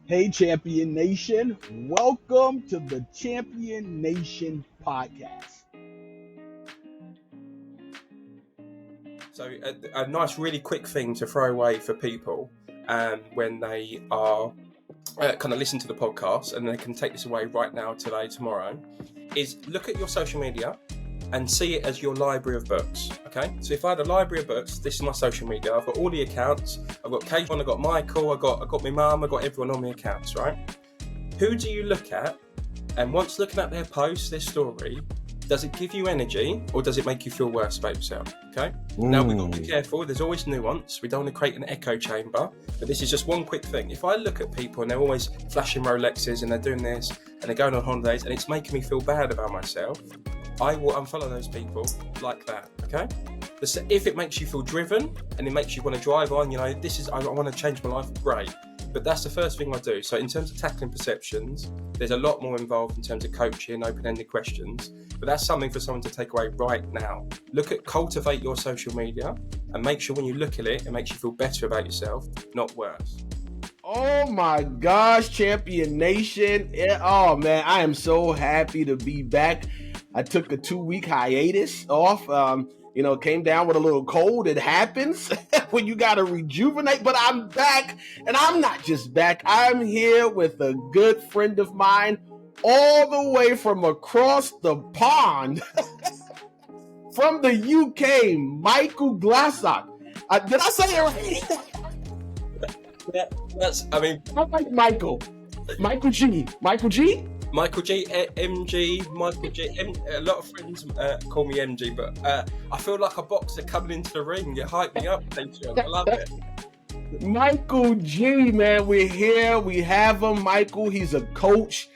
Hey, Champion Nation. Welcome to the Champion Nation podcast. So a nice, really quick thing to throw away for people when they are kind of listen to the podcast, and they can take this away right now, today, tomorrow, is look at your social media and see it as your library of books. Okay, so if I had a library of books, this is my social media. I've got all the accounts. I've got Kate, I've got Michael, I've got my mum, I've got everyone on the accounts, right? Who do you look at? And once looking at their post, their story, does it give you energy or does it make you feel worse about yourself? Okay. Now we've got to be careful. There's always nuance. We don't want to create an echo chamber. But this is just one quick thing. If I look at people and they're always flashing Rolexes and they're doing this and they're going on holidays and it's making me feel bad about myself, I will unfollow those people like that. Okay. If it makes you feel driven and it makes you want to drive on, I want to change my life, great. But that's the first thing I do. So in terms of tackling perceptions, there's a lot more involved in terms of coaching, open-ended questions. But that's something for someone to take away right now. Cultivate your social media and make sure when you look at it, it makes you feel better about yourself, not worse. Oh my gosh, Champion Nation. Oh man, I am so happy to be back. I took a 2-week hiatus off. Came down with a little cold. It happens when you got to rejuvenate, but I'm back, and I'm not just back. I'm here with a good friend of mine all the way from across the pond from the UK, Michael Glassock. Did I say it right? I like Michael. Michael G. Michael G, MG, Michael G. A lot of friends call me MG, but I feel like a boxer coming into the ring. You hype me up, Patreon. I love it. Michael G, man, we're here. We have him. Michael, he's a coach.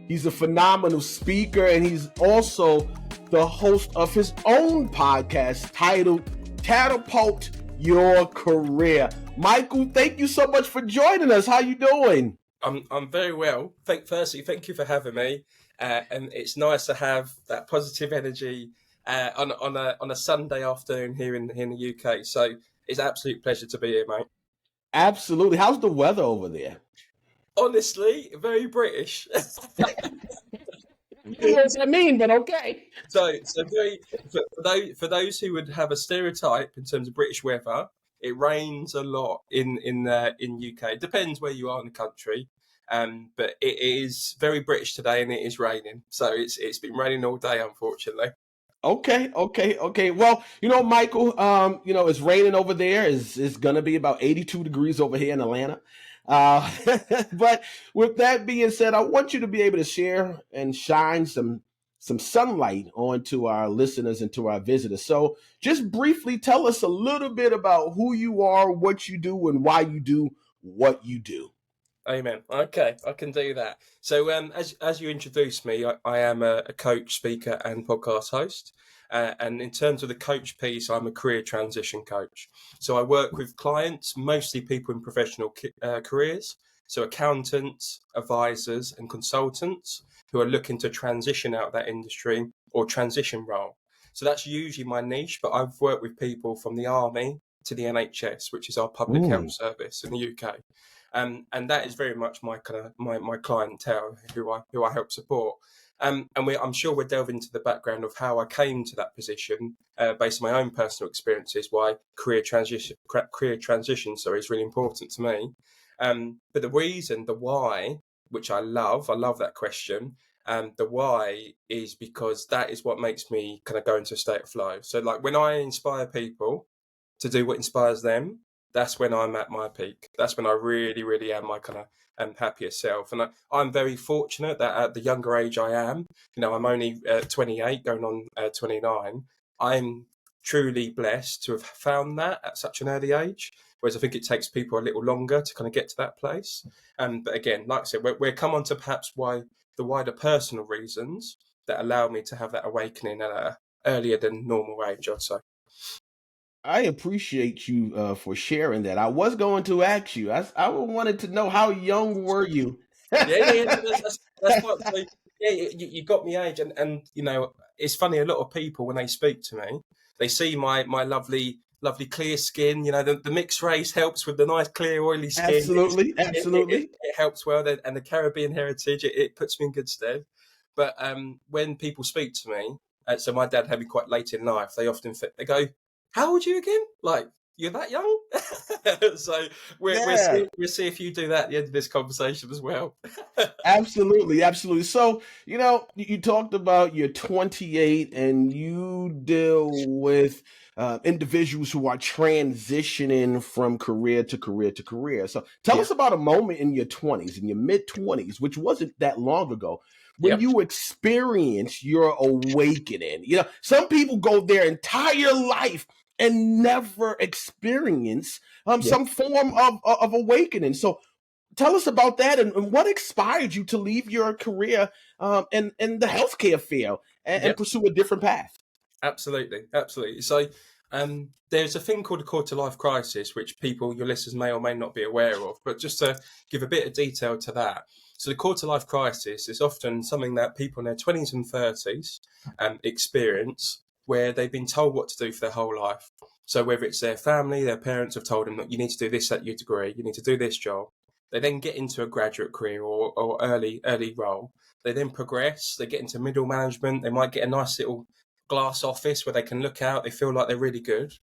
He's a phenomenal speaker, and he's also the host of his own podcast titled Catapult Your Career. Michael, thank you so much for joining us. How you doing? I'm very well. Firstly, thank you for having me, and it's nice to have that positive energy on a Sunday afternoon here in the UK. So it's an absolute pleasure to be here, mate. Absolutely. How's the weather over there? Honestly, very British. What does that mean? But okay. So for those who would have a stereotype in terms of British weather, it rains a lot in UK. It depends where you are in the country, but it is very British today, and it is raining. So it's been raining all day, unfortunately. Okay. Well, Michael, it's raining over there. It's going to be about 82 degrees over here in Atlanta. But with that being said, I want you to be able to share and shine some sunlight onto our listeners and to our visitors. So just briefly tell us a little bit about who you are, what you do, and why you do what you do. Amen. Okay, I can do that. So as you introduced me, I am a coach, speaker, and podcast host. And in terms of the coach piece, I'm a career transition coach. So I work with clients, mostly people in professional careers. So accountants, advisors, and consultants who are looking to transition out of that industry or transition role. So that's usually my niche, but I've worked with people from the army to the NHS, which is our public health service in the UK. And that is very much my kind of my clientele who I help support. And I'm sure we'll delve into the background of how I came to that position based on my own personal experiences. Why career transition, is really important to me. But the reason, the why, which I love that question. The why is because that is what makes me kind of go into a state of flow. So like when I inspire people to do what inspires them, that's when I'm at my peak. That's when I really, really am my kind of happiest self. And I'm very fortunate that at the younger age I am, I'm only 28 going on 29. I'm truly blessed to have found that at such an early age. Whereas I think it takes people a little longer to kind of get to that place. But again, like I said, we'll come on to perhaps why the wider personal reasons that allow me to have that awakening at an earlier than normal age, I'd say. I appreciate you for sharing that. I was going to ask you. I wanted to know, how young were you? Yeah. That's what. So, yeah, you got me age, and it's funny. A lot of people when they speak to me, they see my lovely lovely clear skin. The mixed race helps with the nice clear oily skin. Absolutely, It absolutely. helps well, and the Caribbean heritage, it puts me in good stead. But when people speak to me, so my dad had me quite late in life, they often they go, "How old are you again? Like, you're that young?" So Yeah. we'll see if you do that at the end of this conversation as well. Absolutely, absolutely. So, you talked about you're 28 and you deal with individuals who are transitioning from career to career to career. So, tell Yeah. us about a moment in your 20s, in your mid 20s, which wasn't that long ago, when Yep. you experienced your awakening. Some people go their entire life and never experience Yeah. some form of awakening. So, tell us about that and what inspired you to leave your career in the healthcare field and Yep. pursue a different path. Absolutely, absolutely. So, there's a thing called a quarter life crisis, which your listeners may or may not be aware of. But just to give a bit of detail to that, so the quarter life crisis is often something that people in their 20s and 30s experience, where they've been told what to do for their whole life. So whether it's their family, their parents have told them that you need to do this at your degree, you need to do this job. They then get into a graduate career or early role. They then progress. They get into middle management. They might get a nice little glass office where they can look out, they feel like they're really good.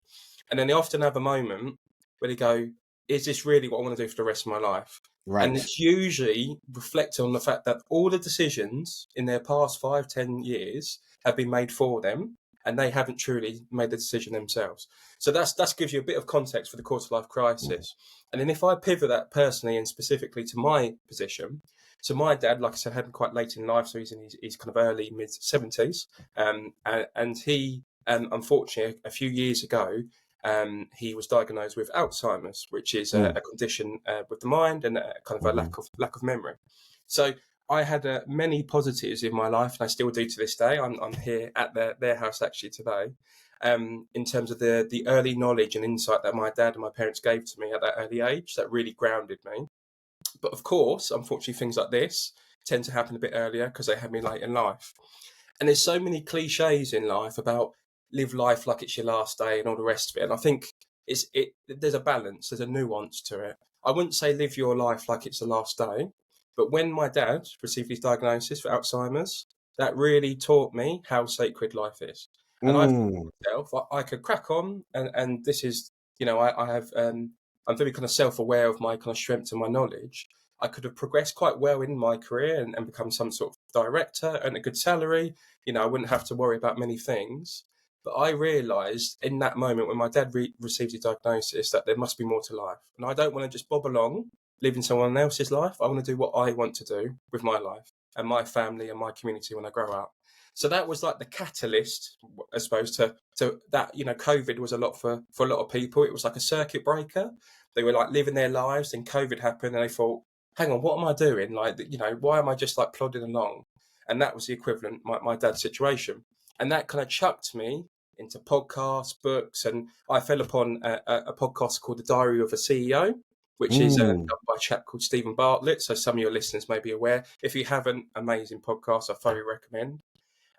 And then they often have a moment where they go, is this really what I want to do for the rest of my life? And Right. it's usually reflecting on the fact that all the decisions in their past 5-10 years have been made for them and they haven't truly made the decision themselves. So that gives you a bit of context for the quarter life crisis. And then if I pivot that personally and specifically to my position, so my dad, like I said, had him quite late in life, so he's in his kind of early mid 70s, and he, unfortunately, a few years ago, he was diagnosed with Alzheimer's, which is Mm. a condition with the mind and kind of a Mhm. lack of memory. So I had many positives in my life, and I still do to this day. I'm here at their house actually today. In terms of the early knowledge and insight that my dad and my parents gave to me at that early age, that really grounded me. But of course, unfortunately, things like this tend to happen a bit earlier because they had me late in life. And there's so many cliches in life about live life like it's your last day and all the rest of it. And I think there's a balance, there's a nuance to it. I wouldn't say live your life like it's the last day, but when my dad received his diagnosis for Alzheimer's, that really taught me how sacred life is. And I thought Mm. to myself, I could crack on, and this is, I have, I'm very kind of self-aware of my kind of strengths and my knowledge. I could have progressed quite well in my career and become some sort of director and a good salary. I wouldn't have to worry about many things. But I realised in that moment when my dad received his diagnosis that there must be more to life. And I don't want to just bob along living someone else's life. I want to do what I want to do with my life and my family and my community when I grow up. So that was like the catalyst, I suppose, to that. COVID was a lot for a lot of people. It was like a circuit breaker. They were like living their lives, then COVID happened, and they thought, hang on, what am I doing? Like, why am I just like plodding along? And that was the equivalent, my dad's situation. And that kind of chucked me into podcasts, books, and I fell upon a podcast called The Diary of a CEO, which is done Mm. by a chap called Stephen Bartlett. So some of your listeners may be aware. If you haven't, amazing podcast, I thoroughly recommend.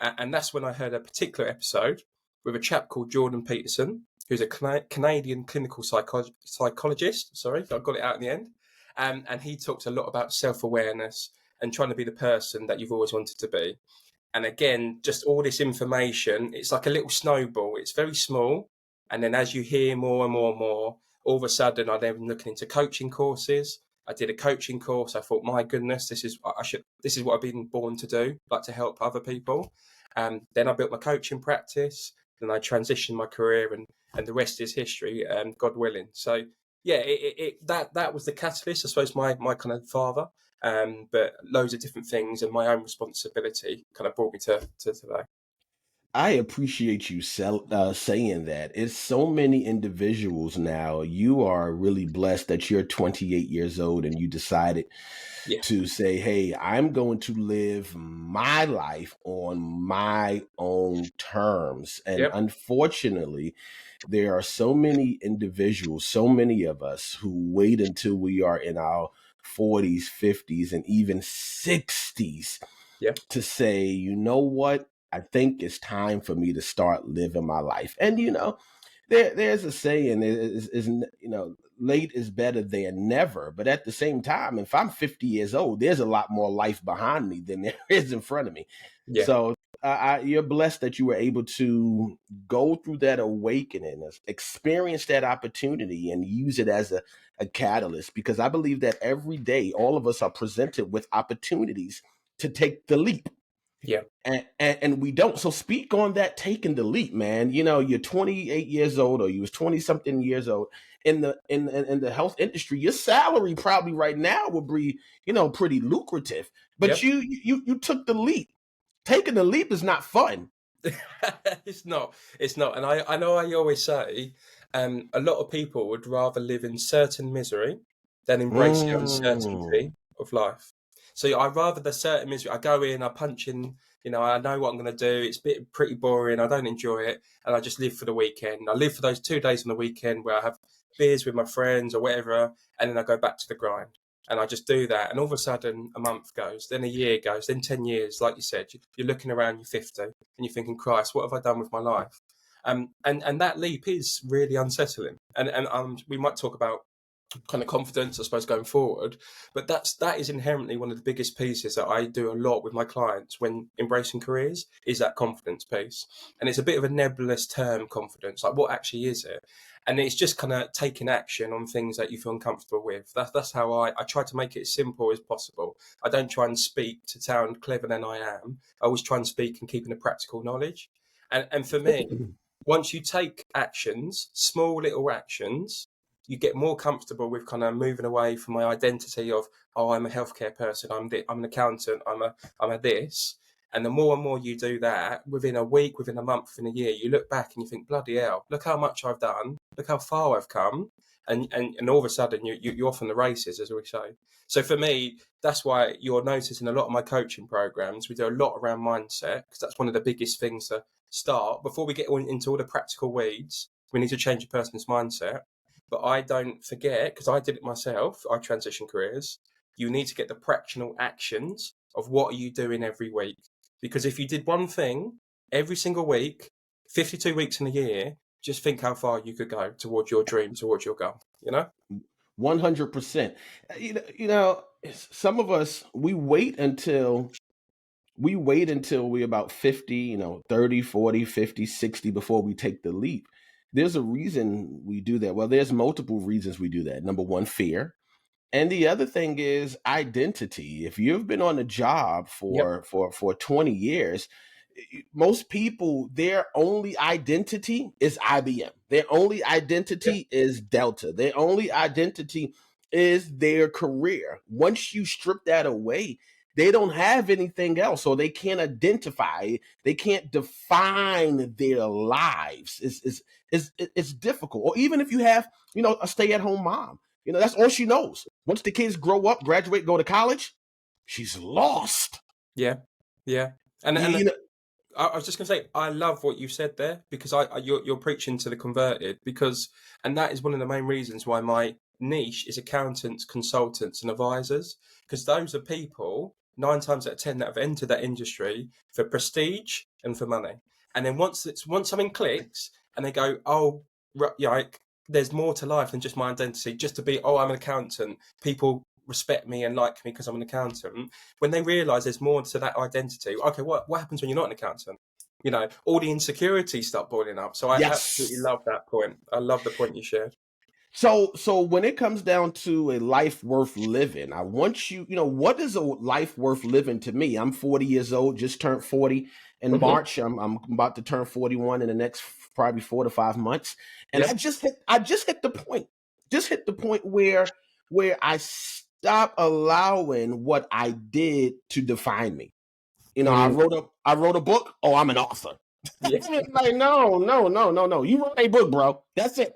And that's when I heard a particular episode with a chap called Jordan Peterson, who's a Canadian clinical psychologist. Sorry, I got it out in the end. And he talks a lot about self-awareness and trying to be the person that you've always wanted to be. And again, just all this information, it's like a little snowball. It's very small. And then as you hear more and more and more, all of a sudden I then looking into coaching courses. I did a coaching course. I thought, my goodness, this is what I've been born to do, like to help other people. Then I built my coaching practice. Then I transitioned my career, and the rest is history, God willing. So yeah, that was the catalyst. I suppose my kind of father, but loads of different things and my own responsibility kind of brought me to today. I appreciate you saying that. It's so many individuals now. You are really blessed that you're 28 years old and you decided Yeah, to say, hey, I'm going to live my life on my own terms. And yep, unfortunately, there are so many individuals, so many of us who wait until we are in our 40s, 50s, and even 60s yeah, to say, you know what? I think it's time for me to start living my life. And, there's a saying is late is better than never. But at the same time, if I'm 50 years old, there's a lot more life behind me than there is in front of me. Yeah. So you're blessed that you were able to go through that awakening, experience that opportunity, and use it as a catalyst. Because I believe that every day, all of us are presented with opportunities to take the leap. Yeah. And we don't. So speak on that taking the leap, man. You're 28 years old, or you was 20 something years old in the health industry. Your salary probably right now would be, pretty lucrative. But Yep. you took the leap. Taking the leap is not fun. It's not. It's not. And I know I always say, a lot of people would rather live in certain misery than embrace the Mm. uncertainty of life. So I'd rather the certain misery. I go in, I punch in, I know what I'm going to do. It's pretty boring. I don't enjoy it. And I just live for the weekend. I live for those 2 days on the weekend where I have beers with my friends or whatever. And then I go back to the grind. And I just do that. And all of a sudden, a month goes, then a year goes, then 10 years. Like you said, you're looking around, you're 50, and you're thinking, Christ, what have I done with my life? And that leap is really unsettling. And we might talk about kind of confidence, I suppose, going forward. But that is inherently one of the biggest pieces that I do a lot with my clients when embracing careers, is that confidence piece. And it's a bit of a nebulous term, confidence. Like, what actually is it? And it's just kind of taking action on things that you feel uncomfortable with. That's how I try to make it as simple as possible. I don't try and speak to sound clever than I am. I always try and speak and keeping a practical knowledge. And for me, once you take actions, small little actions, you get more comfortable with kind of moving away from my identity of, oh, I'm a healthcare person, I'm an accountant, I'm a this. And the more and more you do that, within a week, within a month, within a year, you look back and you think, bloody hell, look how much I've done, look how far I've come. And all of a sudden you're off on the races, as we say. So for me, that's why you're noticing a lot of my coaching programs, we do a lot around mindset, because that's one of the biggest things to start. Before we get into all the practical weeds, we need to change a person's mindset. But I don't forget, because I did it myself, I transitioned careers, you need to get the practical actions of what are you doing every week. Because if you did one thing every single week, 52 weeks in a year, just think how far you could go towards your dream, towards your goal, 100%. Some of us, we wait until we're about 50, 30, 40, 50, 60 before we take the leap. There's a reason we do that. Well, there's multiple reasons we do that. Number one, fear. And the other thing is identity. If you've been on a job Yep. for 20 years, most people, their only identity is IBM. Their only Yep. identity is Delta. Their only identity is their career. Once you strip that away, they don't have anything else, or they can't identify. They can't define their lives. It's difficult. Or even if you have, a stay-at-home mom, that's all she knows. Once the kids grow up, graduate, go to college, she's lost. Yeah. Yeah. And You, and you know, I was just going to say, I love what you said there, because you're preaching to the converted, and that is one of the main reasons why my niche is accountants, consultants, and advisors, because those are people 9 times out of 10 that have entered that industry for prestige and for money, and then once something clicks and they go, oh, like, there's more to life than just my identity, just to be, oh, I'm an accountant, people respect me and like me because I'm an accountant. When they realise there's more to that identity, okay, what happens when you're not an accountant? All the insecurities start boiling up. So I absolutely yes. love that point. I love the point you shared. So when it comes down to a life worth living, I want what is a life worth living to me? I'm 40 years old, just turned 40 in Mm-hmm. March. I'm about to turn 41 in the next probably 4 to 5 months. And Yep. I just hit the point. Just hit the point where I stop allowing what I did to define me. I Mm. wrote a book. Oh, I'm an author. Yeah. Like, no, no, no, no, no. You wrote a book, bro. That's it.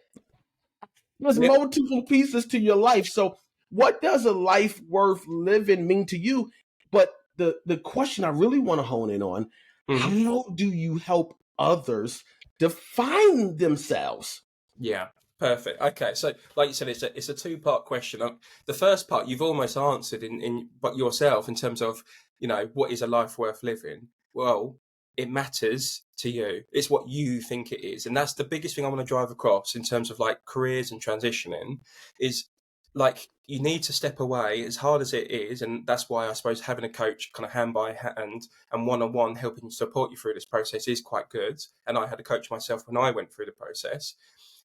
There's Yeah. multiple pieces to your life. So, what does a life worth living mean to you? But the question I really want to hone in on: Mm-hmm. how do you help others define themselves? Yeah. Perfect. Okay. So, like you said, it's a two-part question. The first part you've almost answered in but yourself, in terms of what is a life worth living. Well, it matters to you. It's what you think it is. And that's the biggest thing I want to drive across in terms of like careers and transitioning is like you need to step away as hard as it is. And that's why I suppose having a coach kind of hand by hand and one-on-one helping support you through this process is quite good. And I had a coach myself when I went through the process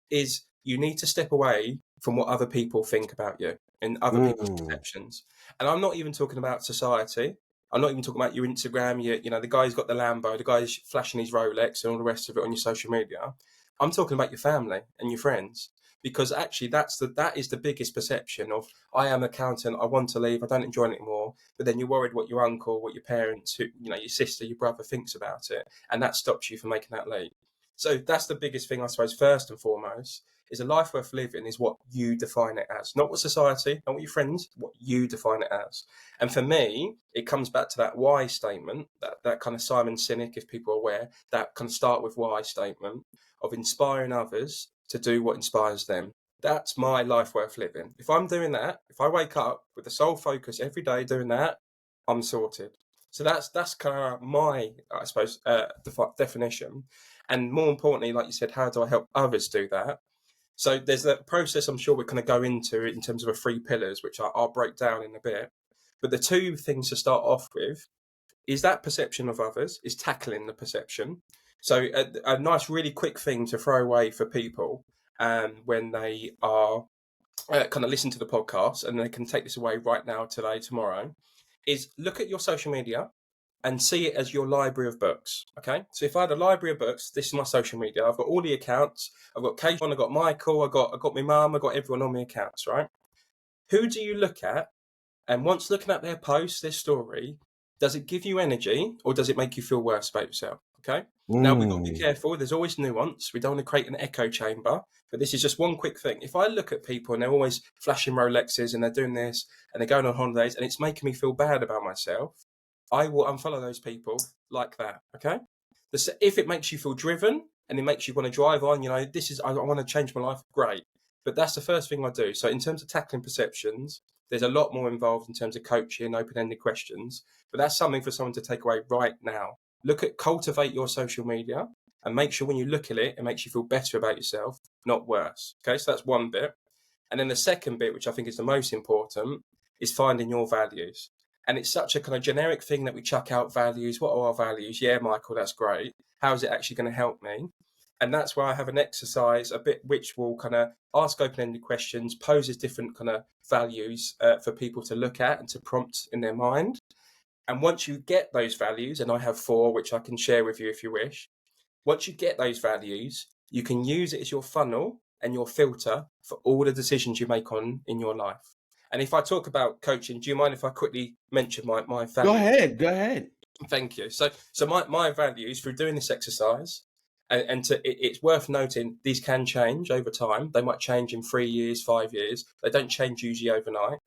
is you need to step away from what other people think about you and other people's perceptions. And I'm not even talking about society. I'm not even talking about your Instagram, you know, the guy's got the Lambo, the guy's flashing his Rolex and all the rest of it on your social media. I'm talking about your family and your friends, because actually that is the biggest perception of I am an accountant, I want to leave, I don't enjoy it anymore. But then you're worried what your uncle, what your parents, who, you know, your sister, your brother thinks about it, and that stops you from making that leap. So that's the biggest thing, I suppose, first and foremost, is a life worth living is what you define it as, not what society, not what your friends, what you define it as. And for me, it comes back to that why statement, that kind of Simon Sinek, if people are aware, that kind of start with why statement of inspiring others to do what inspires them. That's my life worth living. If I'm doing that, if I wake up with the sole focus every day doing that, I'm sorted. So that's kind of my, I suppose, definition. And more importantly, like you said, how do I help others do that? So there's that process I'm sure we're going to go into in terms of the 3 pillars, which I'll break down in a bit. But the 2 things to start off with is that perception of others, is tackling the perception. So a nice, really quick thing to throw away for people when they are kind of listen to the podcast, and they can take this away right now, today, tomorrow, is look at your social media and see it as your library of books. Okay, so if I had a library of books, this is my social media. I've got all the accounts. I've got Kate, I've got Michael, I've got my mum, I've got everyone on my accounts, right? Who do you look at? And once looking at their post, their story, does it give you energy or does it make you feel worse about yourself? Okay. Now we've got to be careful. There's always nuance. We don't want to create an echo chamber, but this is just one quick thing. If I look at people and they're always flashing Rolexes and they're doing this and they're going on holidays and it's making me feel bad about myself, I will unfollow those people like that. Okay. If it makes you feel driven and it makes you want to drive on, you know, I want to change my life. Great. But that's the first thing I do. So in terms of tackling perceptions, there's a lot more involved in terms of coaching, open-ended questions, but that's something for someone to take away right now. Cultivate your social media and make sure when you look at it, it makes you feel better about yourself, not worse. Okay, so that's one bit. And then the second bit, which I think is the most important, is finding your values. And it's such a kind of generic thing that we chuck out values. What are our values? Yeah, Michael, that's great. How is it actually going to help me? And that's why I have an exercise a bit which will kind of ask open-ended questions, poses different kind of values for people to look at and to prompt in their mind. And once you get those values, and I have 4, which I can share with you if you wish. Once you get those values, you can use it as your funnel and your filter for all the decisions you make in your life. And if I talk about coaching, do you mind if I quickly mention my values? Go ahead. Thank you. So my values through doing this exercise, it's worth noting these can change over time. They might change in 3 years, 5 years. They don't change usually overnight.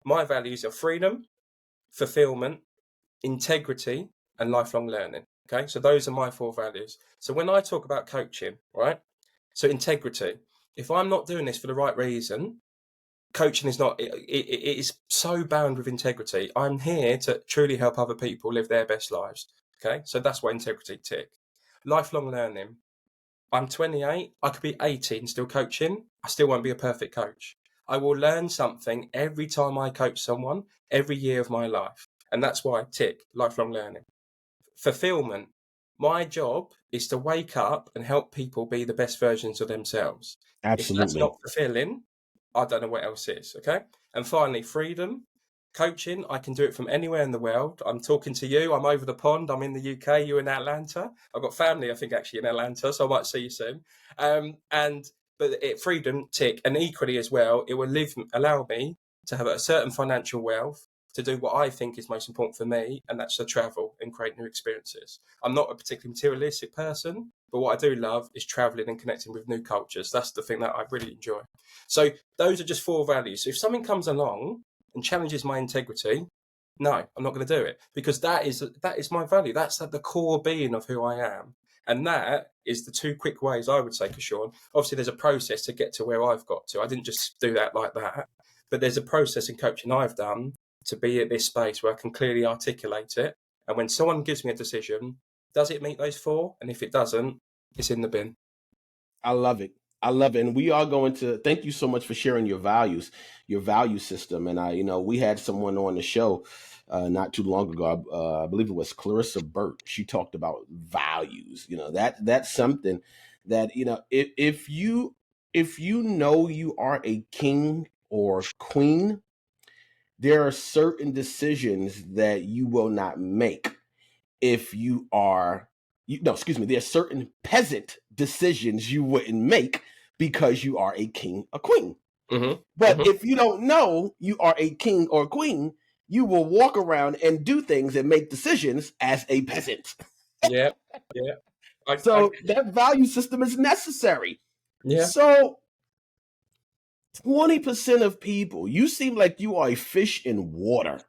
My values are freedom, fulfillment, integrity, and lifelong learning. Okay, so those are my 4 values. So when I talk about coaching, right? So integrity. If I'm not doing this for the right reason, coaching is not. It is so bound with integrity. I'm here to truly help other people live their best lives. Okay, so that's why integrity tick. Lifelong learning. I'm 28. I could be 18 still coaching. I still won't be a perfect coach. I will learn something every time I coach someone, every year of my life. And that's why I tick lifelong learning. Fulfillment. My job is to wake up and help people be the best versions of themselves. If that's Absolutely. not fulfilling, I don't know what else is. Okay. And finally, freedom. Coaching, I can do it from anywhere in the world. I'm talking to you. I'm over the pond. I'm in the UK. You're in Atlanta. I've got family, I think, actually in Atlanta, so I might see you soon. Freedom, tick, and equally as well, it will allow me to have a certain financial wealth to do what I think is most important for me, and that's to travel and create new experiences. I'm not a particularly materialistic person, but what I do love is traveling and connecting with new cultures. That's the thing that I really enjoy. So those are just 4 values. So if something comes along and challenges my integrity, no, I'm not going to do it, because that is my value. That's at the core being of who I am. And that is the 2 quick ways I would say, Kashawn. Obviously, there's a process to get to where I've got to. I didn't just do that like that. But there's a process in coaching I've done to be at this space where I can clearly articulate it. And when someone gives me a decision, Does it meet those four? And if it doesn't, it's in the bin. I love it. I love it. And we are going to thank you so much for sharing your values, your value system. And we had someone on the show not too long ago. I believe it was Clarissa Burt. She talked about values. That's something that, if you know you are a king or queen, there are certain decisions that you will not make if you are no, excuse me, there's certain peasant decisions you wouldn't make because you are a king or queen. Mm-hmm. But Mm-hmm. if you don't know you are a king or queen, you will walk around and do things and make decisions as a peasant. Yeah. Yeah. So that value system is necessary. Yeah. So 20% of people, you seem like you are a fish in water.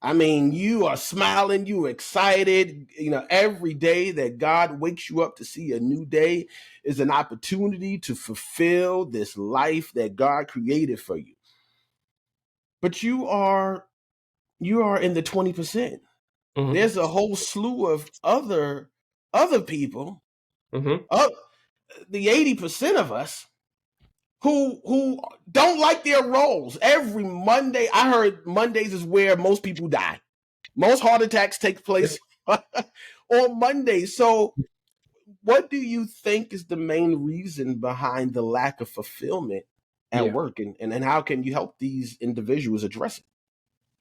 I mean, you are smiling, you excited. Every day that God wakes you up to see a new day is an opportunity to fulfill this life that God created for you. But you are in the 20%. Mm-hmm. There's a whole slew of other people, Mm-hmm. uh, the 80% of us who don't like their roles. Every Monday, I heard Mondays is where most people die. Most heart attacks take place on Monday. So, what do you think is the main reason behind the lack of fulfillment at Yeah. work, and how can you help these individuals address it?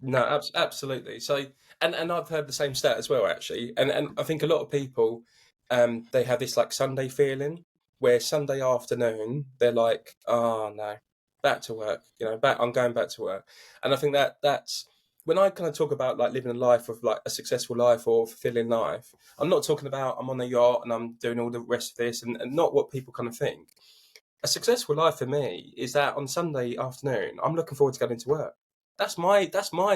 No, absolutely. So, and I've heard the same stat as well, actually. And I think a lot of people, they have this like Sunday feeling where Sunday afternoon they're like, oh no, back to work. I'm going back to work. And I think that's when I kind of talk about like living a life of like a successful life or fulfilling life. I'm not talking about I'm on a yacht and I'm doing all the rest of this, and not what people kind of think. A successful life for me is that on Sunday afternoon I'm looking forward to going to work. That's my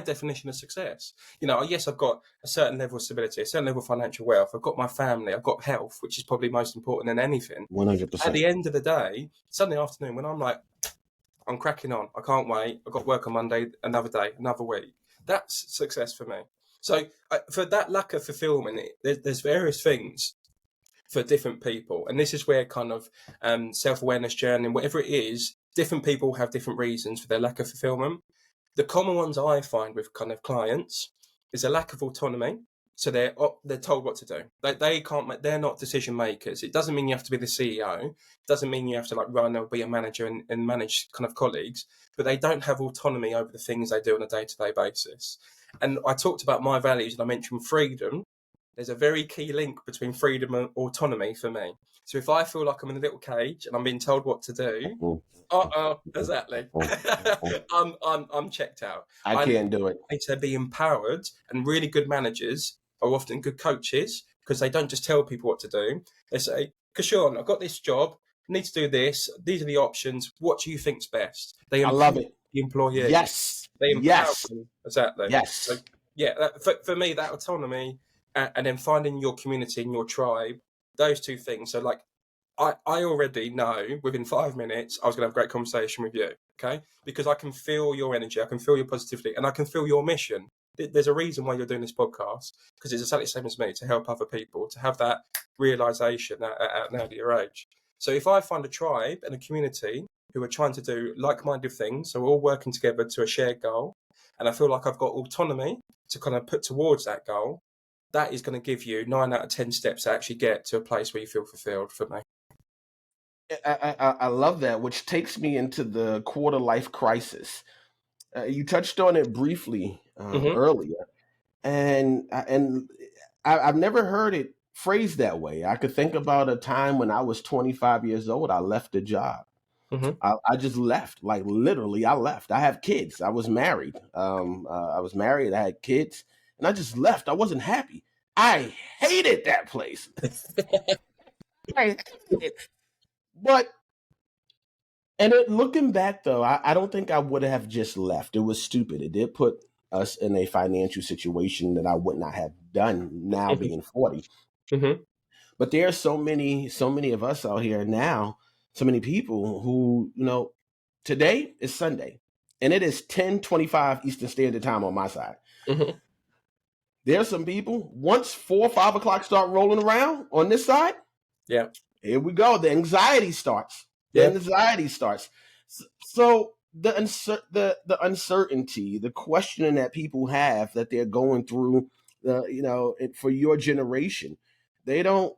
definition of success. Yes, I've got a certain level of stability, a certain level of financial wealth. I've got my family. I've got health, which is probably most important than anything. At 100%. the end of the day, Sunday afternoon, when I'm like, I'm cracking on. I can't wait. I've got work on Monday, another day, another week. That's success for me. So for that lack of fulfillment, there's various things for different people, and this is where kind of self-awareness journey, whatever it is, different people have different reasons for their lack of fulfillment. The common ones I find with kind of clients is a lack of autonomy. So they're told what to do. They can't. They're not decision makers. It doesn't mean you have to be the CEO. It doesn't mean you have to like run or be a manager and manage kind of colleagues. But they don't have autonomy over the things they do on a day-to-day basis. And I talked about my values, and I mentioned freedom. There's a very key link between freedom and autonomy for me. So if I feel like I'm in a little cage and I'm being told what to do, exactly. I'm checked out. I I can't do it. need to be empowered, and really good managers are often good coaches because they don't just tell people what to do. They say, Kashawn, I've got this job, I need to do this. These are the options. What do you think's best? They I love empower it. the employee. Yes. They empower Yes. them. Exactly. So, Yes. yeah, for me, that autonomy and then finding your community and your tribe, those two things. So, like, I already know within 5 minutes I was going to have a great conversation with you, okay? Because I can feel your energy, I can feel your positivity, and I can feel your mission. There's a reason why you're doing this podcast, because it's exactly the same as me, to help other people, to have that realization at an earlier age. So if I find a tribe and a community who are trying to do like-minded things, so we're all working together to a shared goal, and I feel like I've got autonomy to kind of put towards that goal, that is going to give you 9 out of 10 steps to actually get to a place where you feel fulfilled for me. I love that, which takes me into the quarter life crisis. You touched on it briefly Mm-hmm. earlier, and I've never heard it phrased that way. I could think about a time when I was 25 years old. I left a job. Mm-hmm. I just left, like literally. I left. I have kids. I was married. I was married. I had kids, and I just left. I wasn't happy. I hated that place. I hated it. But looking back though, I don't think I would have just left. It was stupid. It did put us in a financial situation that I would not have done now being 40. Mm-hmm. But there are so many of us out here now, so many people who, today is Sunday and it is 10:25 Eastern Standard Time on my side. Mm-hmm. There's some people, once 4 or 5 o'clock start rolling around on this side, Yeah. here we go. The anxiety starts. The Yeah. anxiety starts. So the uncertainty, the questioning that people have that they're going through, for your generation, they don't.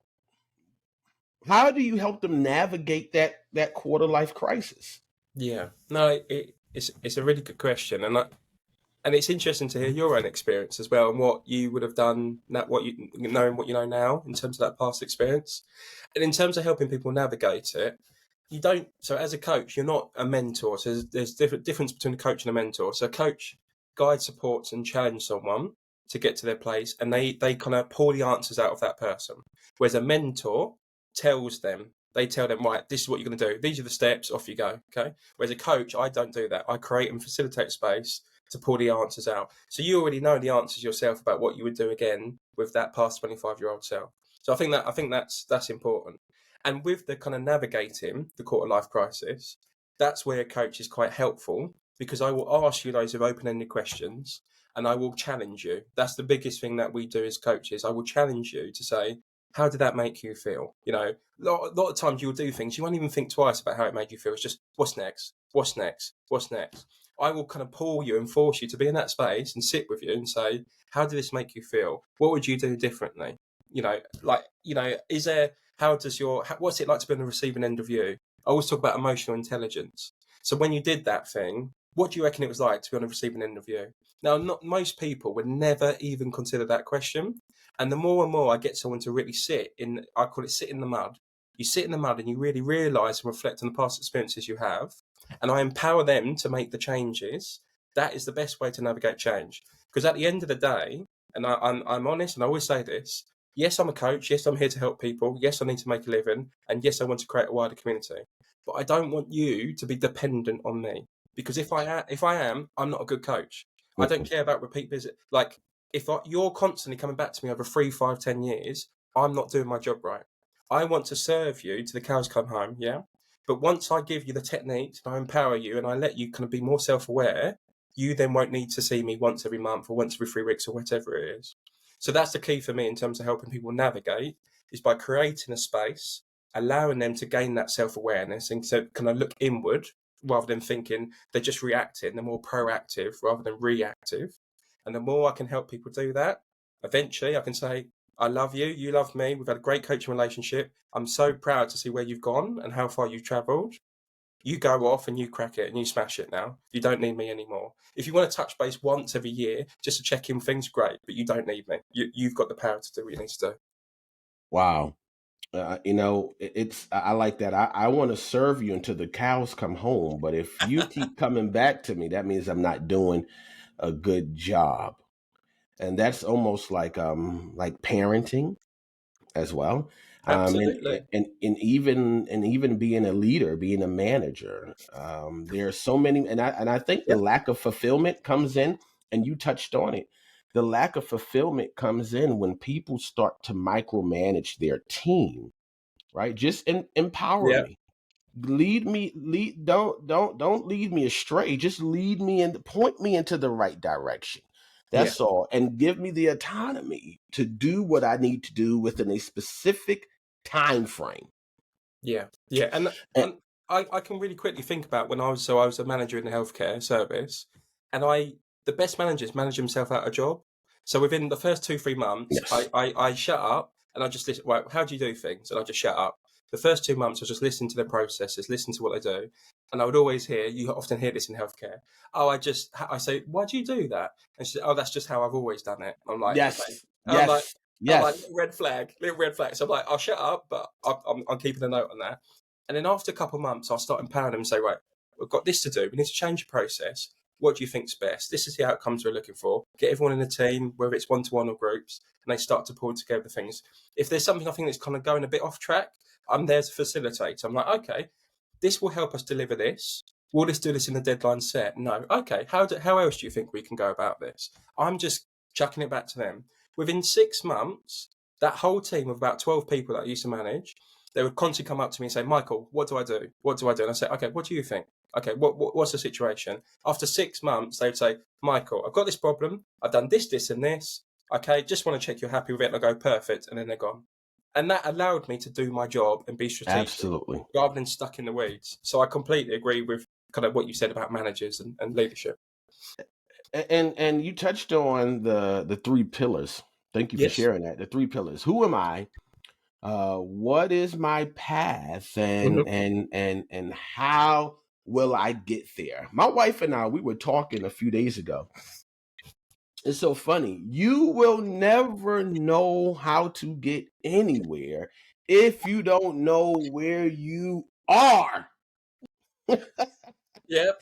How do you help them navigate that quarter life crisis? Yeah. No, it's a really good question, and it's interesting to hear your own experience as well, and what you would have done, knowing what you know now in terms of that past experience, and in terms of helping people navigate it. You don't. So as a coach, you're not a mentor. So there's difference between a coach and a mentor. So a coach guides, supports, and challenges someone to get to their place, and they kind of pull the answers out of that person. Whereas a mentor they tell them, right, this is what you're going to do. These are the steps. Off you go. Okay. Whereas a coach, I don't do that. I create and facilitate space to pull the answers out. So you already know the answers yourself about what you would do again with that past 25-year-old self. So I think that's important. And with the kind of navigating the quarter life crisis, that's where a coach is quite helpful, because I will ask you loads of open-ended questions and I will challenge you. That's the biggest thing that we do as coaches. I will challenge you to say, how did that make you feel? A lot of times you'll do things, you won't even think twice about how it made you feel. It's just, what's next? What's next? What's next? I will kind of pull you and force you to be in that space and sit with you and say, how did this make you feel? What would you do differently? Is there, what's it like to be on the receiving end of you? I always talk about emotional intelligence. So when you did that thing, what do you reckon it was like to be on the receiving end of you? Now, not most people would never even consider that question. And the more and more I get someone to really I call it sit in the mud. You sit in the mud and you really realise and reflect on the past experiences you have. And I empower them to make the changes. That is the best way to navigate change. Because at the end of the day, and I'm honest and I always say this, yes, I'm a coach. Yes, I'm here to help people. Yes, I need to make a living. And yes, I want to create a wider community. But I don't want you to be dependent on me. Because if I am, I'm not a good coach. I don't care about repeat visit. Like, you're constantly coming back to me over 3, 5, 10 years, I'm not doing my job right. I want to serve you to the cows come home, yeah? But once I give you the techniques and I empower you and I let you kind of be more self-aware, you then won't need to see me once every month or once every 3 weeks or whatever it is. So that's the key for me in terms of helping people navigate, is by creating a space, allowing them to gain that self-awareness and to kind of look inward rather than thinking they're just reacting. They're more proactive rather than reactive. And the more I can help people do that, eventually I can say, I love you, you love me, we've had a great coaching relationship. I'm so proud to see where you've gone and how far you've travelled. You go off and you crack it and you smash it now. You don't need me anymore. If you want to touch base once every year just to check in things, great, but you don't need me. You've got the power to do what you need to do. Wow. I like that. I want to serve you until the cows come home. But if you keep coming back to me, that means I'm not doing a good job. And that's almost like parenting as well. Absolutely. And even being a leader, being a manager. There are so many, and I think the Yep. lack of fulfillment comes in, and you touched on it. The lack of fulfillment comes in when people start to micromanage their team, right? Just empower Yeah. me, lead. Don't lead me astray. Just lead me and point me into the right direction. Yeah. That's all, and give me the autonomy to do what I need to do within a specific time frame. Yeah. Yeah. And, And, and I can really quickly think about when I was a manager in the healthcare service, and the best managers manage themselves out of a job. So within the first 2, 3 months, yes, I shut up and I just listen. Right, how do you do things? And I just shut up. The first 2 months, I just listen to their processes, listen to what they do, and I would always hear. You often hear this in healthcare. Oh, I say, why do you do that? And she said, oh, that's just how I've always done it. I'm like, okay. yes, I'm like, yes, I'm like, yes. little red flag. So I'm like, I'll shut up, but I'm keeping a note on that. And then after a couple of months, I'll start empowering them and say, right, we've got this to do. We need to change the process. What do you think's best? This is the outcomes we're looking for. Get everyone in the team, whether it's one-to-one or groups, and they start to pull together things. If there's something I think that's kind of going a bit off track, I'm there to facilitate. So I'm like, okay, this will help us deliver this. Will this do this in the deadline set? No. Okay, how else do you think we can go about this? I'm just chucking it back to them. Within 6 months, that whole team of about 12 people that I used to manage, they would constantly come up to me and say, Michael, what do I do? What do I do? And I say, okay, what do you think? Okay, what's the situation? After 6 months, they would say, Michael, I've got this problem. I've done this, this, and this. Okay, just want to check you're happy with it. And I go, perfect. And then they're gone. And that allowed me to do my job and be strategic Absolutely. rather than stuck in the weeds. So I completely agree with kind of what you said about managers and leadership. And you touched on the three pillars. Thank you for Yes. sharing that. The three pillars. Who am I? What is my path? Hmm. And how will I get there? My wife and I, we were talking a few days ago. It's so funny. You will never know how to get anywhere if you don't know where you are. Yep.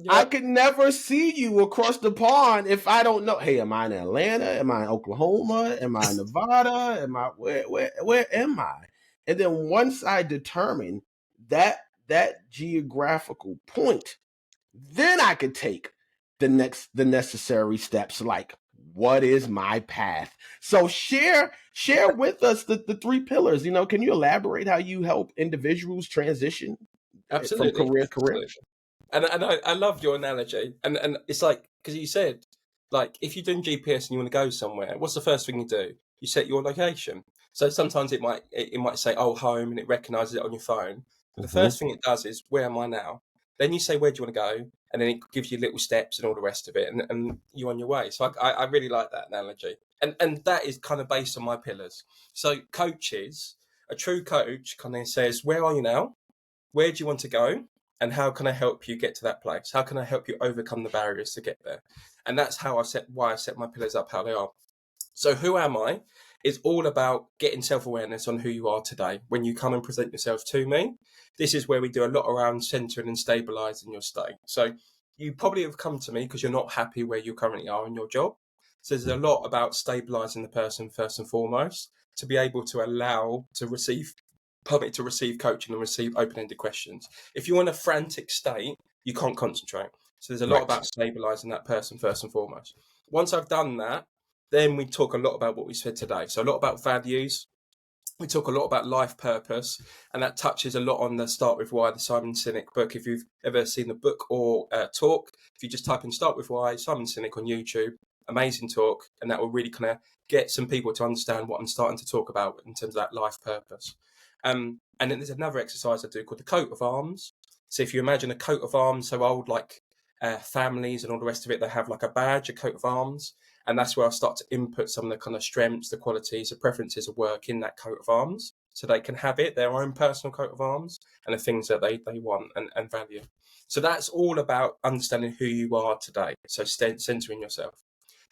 I Yep. could never see you across the pond if I don't know. Hey, am I in Atlanta? Am I in Oklahoma? Am I in Nevada? Am I where am I? And then once I determine that geographical point, then I could take the necessary steps like what is my path. So share with us the three pillars. Can you elaborate how you help individuals transition from Absolutely. career to career? Absolutely. And I love your analogy. And it's like, because you said, like, if you're doing GPS and you want to go somewhere, what's the first thing you do? You set your location. So sometimes it might say, oh, home, and it recognizes it on your phone. But the Mm-hmm. first thing it does is, where am I now? Then you say, where do you want to go? And then it gives you little steps and all the rest of it, and you're on your way. So I really like that analogy. And that is kind of based on my pillars. So coaches, a true coach kind of says, where are you now? Where do you want to go? And how can I help you get to that place? How can I help you overcome the barriers to get there? And that's why I set my pillars up how they are. So who am I? It's all about getting self-awareness on who you are today. When you come and present yourself to me, this is where we do a lot around centering and stabilizing your state. So you probably have come to me because you're not happy where you currently are in your job. So there's a lot about stabilizing the person first and foremost to be able to allow to receive coaching and receive open-ended questions. If you're in a frantic state, you can't concentrate. So there's a lot Right. about stabilizing that person first and foremost. Once I've done that, then we talk a lot about what we said today. So a lot about values. We talk a lot about life purpose, and that touches a lot on the Start With Why, the Simon Sinek book. If you've ever seen the book or talk, if you just type in Start With Why, Simon Sinek on YouTube, amazing talk, and that will really kind of get some people to understand what I'm starting to talk about in terms of that life purpose. And then there's another exercise I do called the coat of arms. So if you imagine a coat of arms so old, like families and all the rest of it, they have like a badge, a coat of arms. And that's where I start to input some of the kind of strengths, the qualities, the preferences of work in that coat of arms. So they can have their own personal coat of arms and the things that they want and value. So that's all about understanding who you are today. So centering yourself.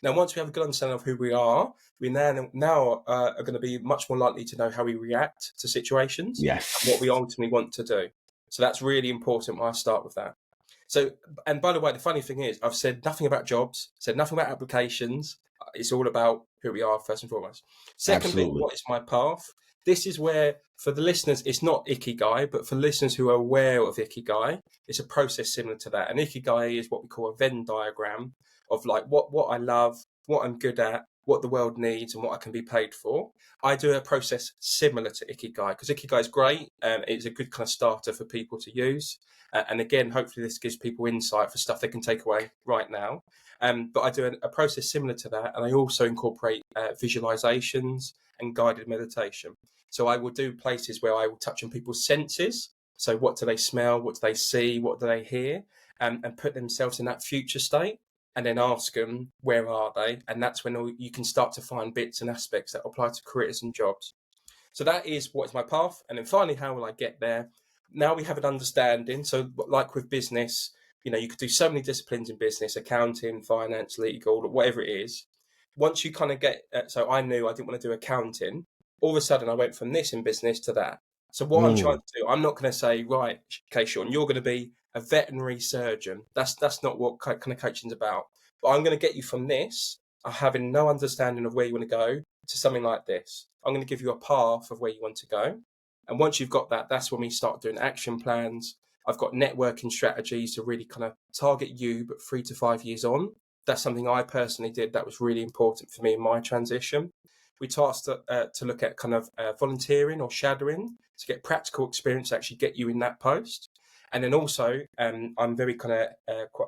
Now, once we have a good understanding of who we are, we now are going to be much more likely to know how we react to situations and what Yes. we ultimately want to do. So that's really important when I start with that. So, and by the way, the funny thing is, I've said nothing about jobs, said nothing about applications. It's all about who we are first and foremost. Second bit, Absolutely. what is my path? This is where, for the listeners, it's not Ikigai, but for listeners who are aware of Ikigai, it's a process similar to that. And Ikigai is what we call a Venn diagram of like what I love, what I'm good at, what the world needs, and what I can be paid for. I do a process similar to Ikigai because Ikigai is great. It's a good kind of starter for people to use. And again, hopefully this gives people insight for stuff they can take away right now. But I do a process similar to that. And I also incorporate visualizations and guided meditation. So I will do places where I will touch on people's senses. So what do they smell? What do they see? What do they hear? And put themselves in that future state. And then ask them, where are they? And that's when you can start to find bits and aspects that apply to careers and jobs. So that is what is my path. And then finally, how will I get there? Now we have an understanding. So like with business, you could do so many disciplines in business, accounting, finance, legal, whatever it is. Once you kind of get, so I knew I didn't want to do accounting. All of a sudden I went from this in business to that. So what I'm trying Mm. to do, I'm not going to say, right, okay, Sean, you're going to be a veterinary surgeon. That's not what kind of coaching is about. But I'm going to get you from this, having no understanding of where you want to go, to something like this. I'm going to give you a path of where you want to go. And once you've got that, that's when we start doing action plans. I've got networking strategies to really kind of target you, but 3 to 5 years on. That's something I personally did that was really important for me in my transition. We tasked to look at kind of volunteering or shadowing to get practical experience to actually get you in that post. And then also, I'm very kind of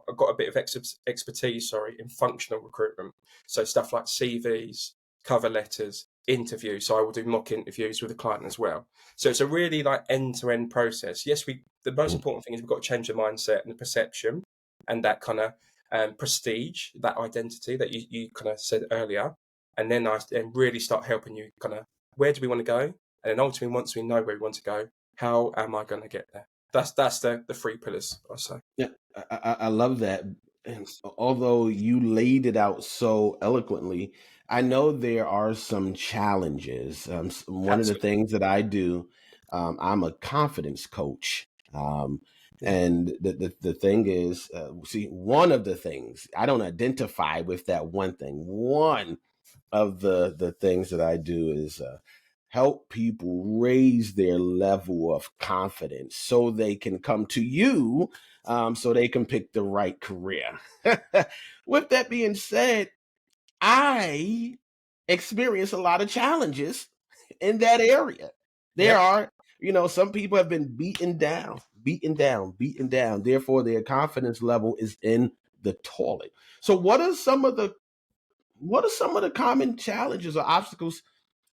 I've got a bit of expertise, in functional recruitment. So stuff like CVs, cover letters, interviews. So I will do mock interviews with the client as well. So it's a really like end-to-end process. Yes, the most important thing is we've got to change the mindset and the perception and that kind of prestige, that identity that you kind of said earlier. And then I really start helping you kind of, where do we want to go? And then ultimately, once we know where we want to go, how am I going to get there? That's the three pillars, I say. Yeah, I love that. And although you laid it out so eloquently, I know there are some challenges. One of the Absolutely. things that I do, I'm a confidence coach. And the thing is, see, one of the things, I don't identify with that one thing. One of the things that I do is help people raise their level of confidence so they can come to you, so they can pick the right career. With that being said, I experience a lot of challenges in that area. There Yep. are, some people have been beaten down, beaten down, beaten down. Therefore, their confidence level is in the toilet. So what are some of the common challenges or obstacles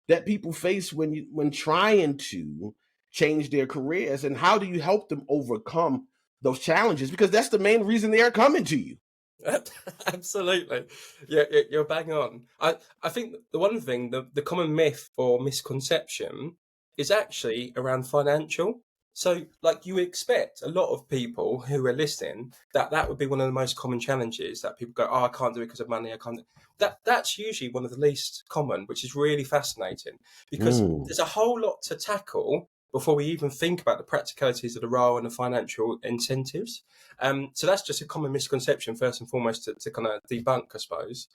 that people face when trying to change their careers, and how do you help them overcome those challenges, because that's the main reason they are coming to you? Absolutely. Yeah, you're bang on. I think the one thing, the common myth or misconception is actually around financial. So, like, you expect a lot of people who are listening that would be one of the most common challenges that people go, "Oh, I can't do it because of money. I can't." That's usually one of the least common, which is really fascinating because Mm. there's a whole lot to tackle before we even think about the practicalities of the role and the financial incentives. So that's just a common misconception, first and foremost, to kind of debunk, I suppose.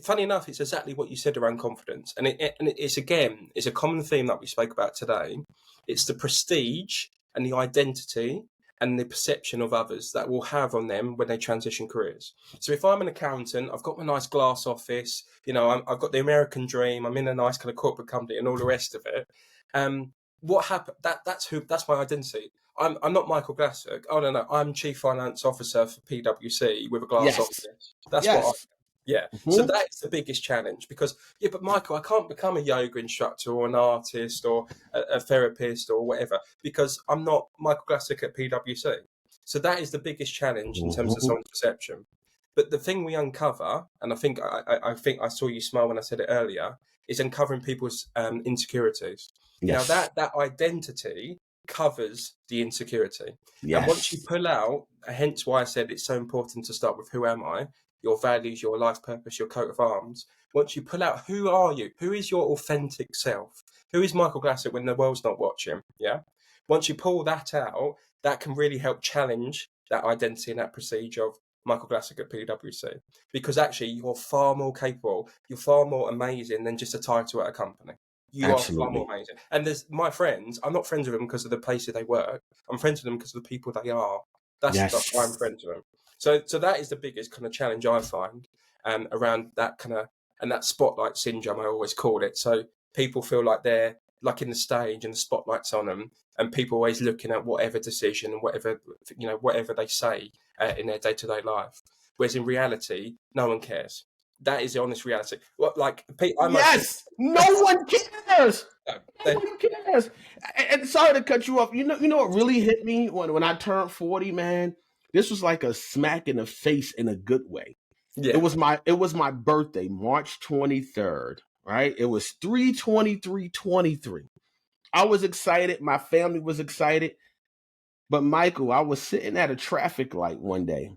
Funny enough, it's exactly what you said around confidence, and it's a common theme that we spoke about today. It's the prestige and the identity and the perception of others that will have on them when they transition careers. So if I'm an accountant, I've got my nice glass office, I've got the American dream, I'm in a nice kind of corporate company, and all the rest of it. What happened? That's my identity. I'm not Michael Glassock. Oh no, I'm Chief Finance Officer for PwC with a glass Yes. office. That's what I. Yes. Yeah. So Mhm. that is the biggest challenge because, yeah, but Michael, I can't become a yoga instructor or an artist or a therapist or whatever because I'm not Michael Glassock at PwC. So that is the biggest challenge in terms of Mhm. someone's perception. But the thing we uncover, and I think I saw you smile when I said it earlier, is uncovering people's insecurities. Yes. That identity covers the insecurity. And once you Yes. pull out, hence why I said it's so important to start with who am I, your values, your life purpose, your coat of arms. Once you pull out who are you, who is your authentic self, who is Michael Glassock when the world's not watching, yeah? Once you pull that out, that can really help challenge that identity and that prestige of Michael Glassock at PwC. Because actually, you're far more capable, you're far more amazing than just a title at a company. You are far more Absolutely. amazing. And there's my friends, I'm not friends with them because of the places they work. I'm friends with them because of the people they are. That's why I'm Yes. friends with them. So that is the biggest kind of challenge I find around that kind of, and that spotlight syndrome, I always call it. So people feel like they're like in the stage and the spotlight's on them, and people always looking at whatever decision and whatever they say in their day-to-day life. Whereas in reality, no one cares. That is the honest reality. Well, like I most people, Yes. No one cares. they, Nobody cares. And sorry to cut you off. You know what really hit me when I turned 40, man? This was like a smack in the face in a good way. It yeah, was my birthday, March 23rd, right? It was 3/23/23. I was excited, my family was excited, but Michael, I was sitting at a traffic light one day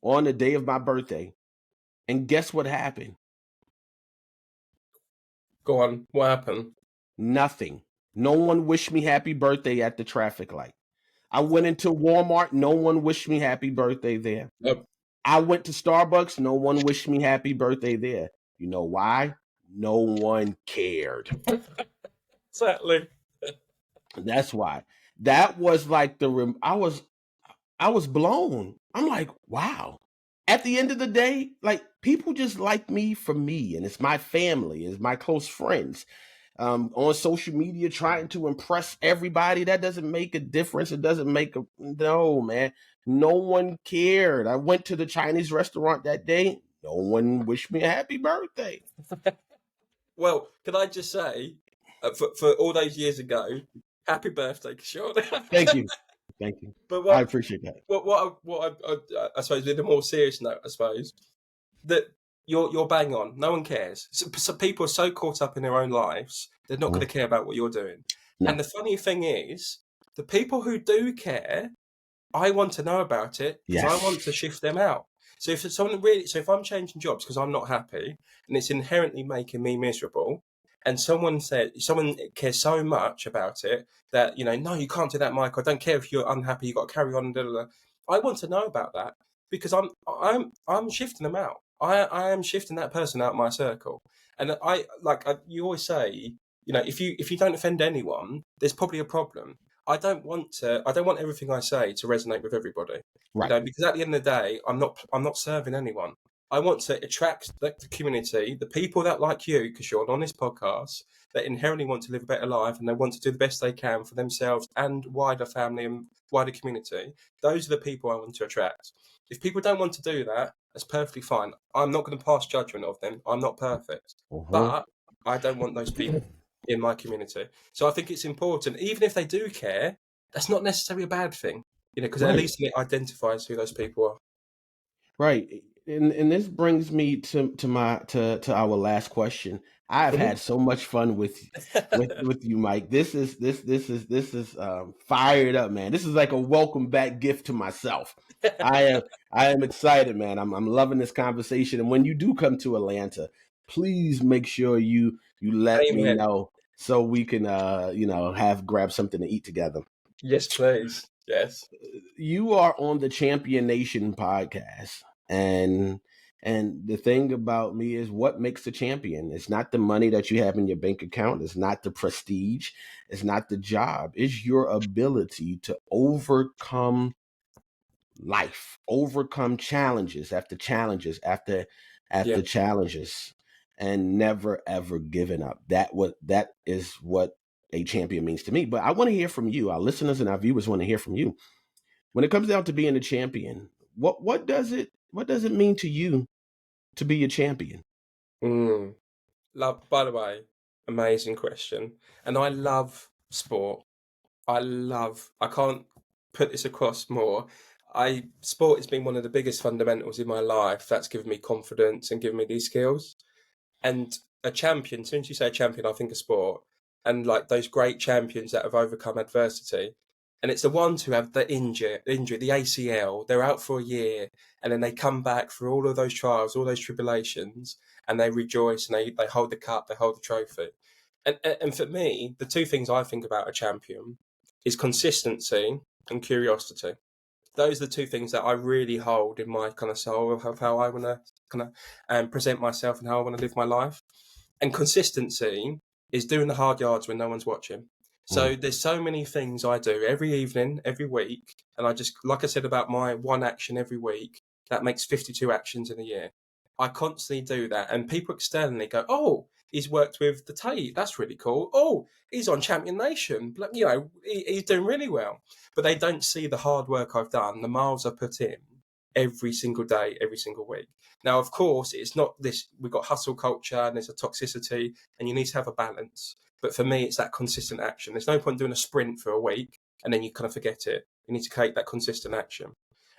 on the day of my birthday, and guess what happened? go on. What happened? Nothing. No one wished me happy birthday at the traffic light. I went into Walmart, no one wished me happy birthday there. Oh, I went to Starbucks, no one wished me happy birthday there. You know why? No one cared. exactly. That's why. That was like I was blown. I'm like, wow. At the end of the day, like, people just like me for me, and it's my family, it's my close friends. on social media trying to impress everybody. That doesn't make a difference. It doesn't make a no, man. No one cared. I went to the Chinese restaurant that day. No one wished me a happy birthday. Well, can I just say, for all those years ago, happy birthday, Sean. Thank you. Thank you. But I appreciate that. I suppose with a more serious note, I suppose that you're bang on. No one cares. So people are so caught up in their own lives, they're not going to care about what you're doing. No. And the funny thing is, the people who do care, I want to know about it because Yes. I want to shift them out. So if I'm changing jobs because I'm not happy and it's inherently making me miserable, and someone cares so much about it that no, you can't do that, Mike. I don't care if you're unhappy. You got to carry on. Blah, blah, blah. I want to know about that because I'm shifting them out. I am shifting that person out of my circle. And you always say, if you don't offend anyone, there's probably a problem. I don't want everything I say to resonate with everybody. Right. Because at the end of the day, I'm not serving anyone. I want to attract the community, the people that like you, because you're on this podcast, that inherently want to live a better life and they want to do the best they can for themselves and wider family and wider community. Those are the people I want to attract. If people don't want to do that, that's perfectly fine. I'm not going to pass judgment of them. I'm not perfect. But I don't want those people in my community. So I think it's important, even if they do care, that's not necessarily a bad thing, because at least it identifies who those people are. Right. And this brings me to our last question. I've had so much fun with you, Mike. This is fired up, man. This is like a welcome back gift to myself. I am excited, man. I'm loving this conversation. And when you do come to Atlanta, please make sure you let me know so we can grab something to eat together. Yes, please. Yes. You are on the Champion Nation podcast, and the thing about me is what makes a champion. It's not the money that you have in your bank account. It's not the prestige. It's not the job. It's your ability to overcome life, overcome challenges after challenges after challenges, and never ever giving up. That is what a champion means to me. But I want to hear from you. Our listeners and our viewers want to hear from you. When it comes down to being a champion, what does it mean to you to be a champion? Love, by the way, amazing question. And I love sport. I can't put this across more. Sport has been one of the biggest fundamentals in my life that's given me confidence and given me these skills. And a champion, as soon as you say champion, I think of sport and like those great champions that have overcome adversity. And it's the ones who have the injury, the ACL, they're out for a year and then they come back through all of those trials, all those tribulations, and they rejoice and they hold the cup, they hold the trophy. And for me, the two things I think about a champion is consistency and curiosity. Those are the two things that I really hold in my kind of soul of how I want to kind of present myself and how I want to live my life. And consistency is doing the hard yards when no one's watching. So there's so many things I do every evening, every week. And I just, like I said about my one action every week, that makes 52 actions in a year. I constantly do that. And people externally go, oh, he's worked with the Tate. That's really cool. Oh, he's on Champion Nation. He's doing really well. But they don't see the hard work I've done, the miles I put in every single day, every single week. Now, of course, it's not this, we've got hustle culture and there's a toxicity and you need to have a balance. But for me, it's that consistent action. There's no point doing a sprint for a week and then you kind of forget it. You need to take that consistent action.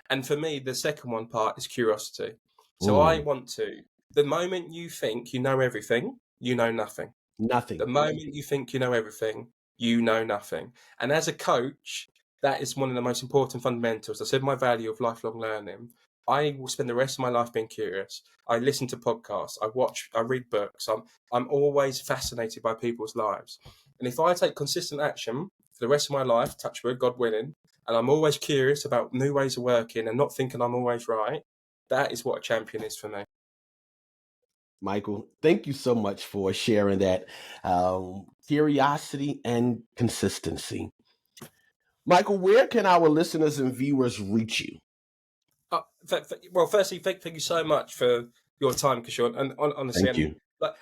And for me, the second one part is curiosity. So I want to, the moment you think you know everything, you know nothing. Nothing. The moment you think you know everything, you know nothing. And as a coach, that is one of the most important fundamentals. I said my value of lifelong learning. I will spend the rest of my life being curious. I listen to podcasts. I read books. I'm always fascinated by people's lives. And if I take consistent action for the rest of my life, touch wood, God willing, and I'm always curious about new ways of working and not thinking I'm always right, that is what a champion is for me. Michael, thank you so much for sharing that curiosity and consistency. Michael, where can our listeners and viewers reach you? Well, firstly, thank you so much for your time, Kishore. And honestly, thank you.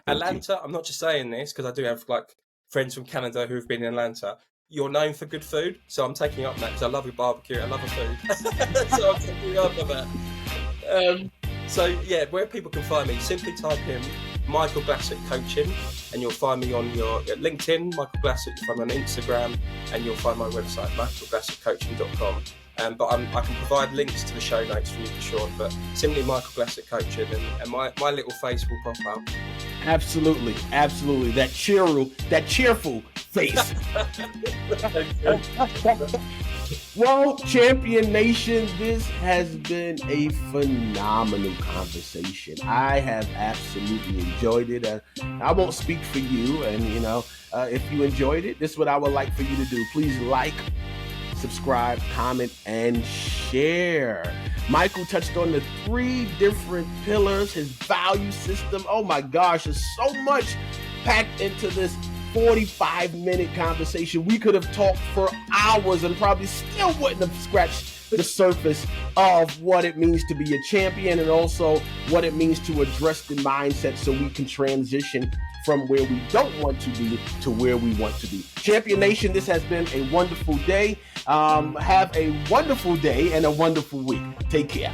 Atlanta, I'm not just saying this because I do have friends from Canada who've been in Atlanta. You're known for good food, so I'm taking up that because I love your barbecue, I love the food. So I'm taking up on that. So yeah, where people can find me, simply type in Michael Glassock Coaching, and you'll find me on your LinkedIn, Michael Glassock. You'll find me on Instagram, and you'll find my website, michaelglassoccoaching.com. But I can provide links to the show notes for you, for sure. But simply Michael Glassock Coaching, and my little face will pop up. Absolutely. That cheerful face. Well, Champion Nation, this has been a phenomenal conversation. I have absolutely enjoyed it. I won't speak for you, and if you enjoyed it, this is what I would like for you to do. Please like, subscribe, comment, and share. Michael touched on the 3 different pillars, his value system. Oh my gosh, there's so much packed into this 45-minute conversation. We could have talked for hours and probably still wouldn't have scratched the surface of what it means to be a champion, and also what it means to address the mindset so we can transition from where we don't want to be to where we want to be. Champion Nation, this has been a wonderful day. Have a wonderful day and a wonderful week. Take care.